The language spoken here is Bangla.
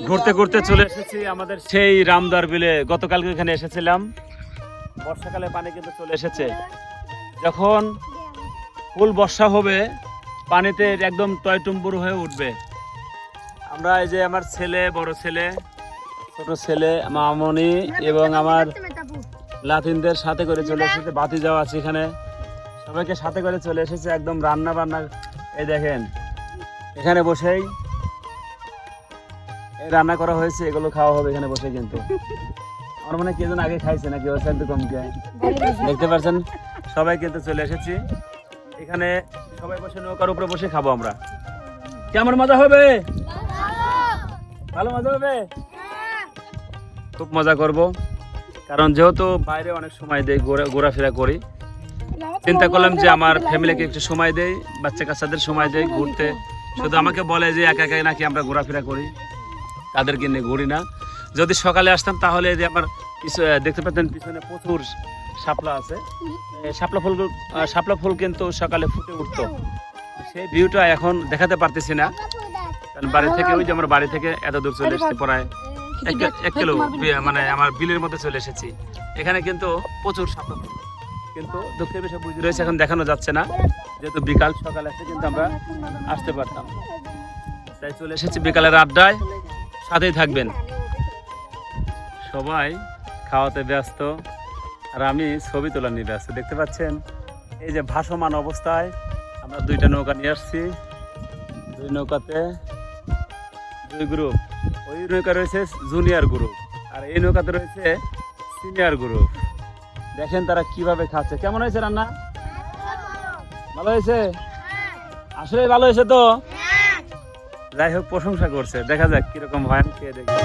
ঘুরতে ঘুরতে চলে এসেছি আমাদের সেই রামদার বিলে। গতকালকে এখানে এসেছিলাম, বর্ষাকালে পানি কিন্তু চলে এসেছে। যখন ফুল বর্ষা হবে পানিতে একদম টয়টুম্বুর হয়ে উঠবে। আমরা এই যে আমার ছেলে, বড় ছেলে, ছোট ছেলে, মামনি এবং আমার লাতিনদের সাথে করে চলে এসেছে। বাতি যাওয়া আছে এখানে, সবাইকে সাথে করে চলে এসেছে। একদম রান্না বান্না, এই দেখেন এখানে বসেই রান্না করা হয়েছে, এগুলো খাওয়া হবে এখানে বসে। কিন্তু আমার মনে হয় কে যেন আগে খাইছে নাকি, ওর সাথে কমকে দেখতে পাচ্ছেন। সবাই কিন্তু চলে এসেছি এখানে, সবাই বসে নৌকার উপরে বসে খাবো আমরা। কেমন মজা হবে? ভালো মজা হবে, খুব মজা করব। কারণ যেহেতু বাইরে অনেক সময় দেই, ঘোরাফেরা করি, চিন্তা করলাম যে আমার ফ্যামিলিকে একটু সময় দেই, বাচ্চা কাচ্চাদের সময় দেই ঘুরতে। শুধু আমাকে বলে যে একা একা নাকি আমরা ঘোরাফেরা করি, তাদেরকে নিয়ে ঘুরি না। যদি সকালে আসতাম তাহলে যে আমার দেখতে পেতেন পিছনে প্রচুর শাপলা আছে, শাপলা ফুল কিন্তু সকালে ফুটে উঠতো। সেই ভিউটা এখন দেখাতে পারতেছি না, কারণ বাড়ি থেকে, ওই যে আমার বাড়ি থেকে এত দূর চলে এসেছি, প্রায় 1 কিলো, মানে আমার বিলের মধ্যে চলে এসেছি। এখানে কিন্তু প্রচুর শাপলা ফুল, কিন্তু দুঃখের বিষয় বুঝে রয়েছে, এখন দেখানো যাচ্ছে না, যেহেতু বিকাল। সকালে আসতে কিন্তু আমরা আসতে পারতাম, তাই চলে এসেছি বিকালের আড্ডায়। সাথেই থাকবেন। সবাই খাওয়াতে ব্যস্ত আর আমি ছবি তোলা নিয়ে ব্যস্ত। দেখতে পাচ্ছেন এই যে ভাসমান অবস্থায় আমরা 2টা নৌকা নিয়ে আসছি। 2 নৌকাতে 2 গ্রুপ। ওই নৌকা রয়েছে জুনিয়র গ্রুপ আর এই নৌকাতে রয়েছে সিনিয়র গ্রুপ। দেখেন তারা কিভাবে খাচ্ছে। কেমন হয়েছে রান্না? ভালো হয়েছে? আসলে ভালো হয়েছে তো? যাই হোক, প্রশংসা করছে। দেখা যাক কিরকম হয়, আমি খেয়ে দেখি।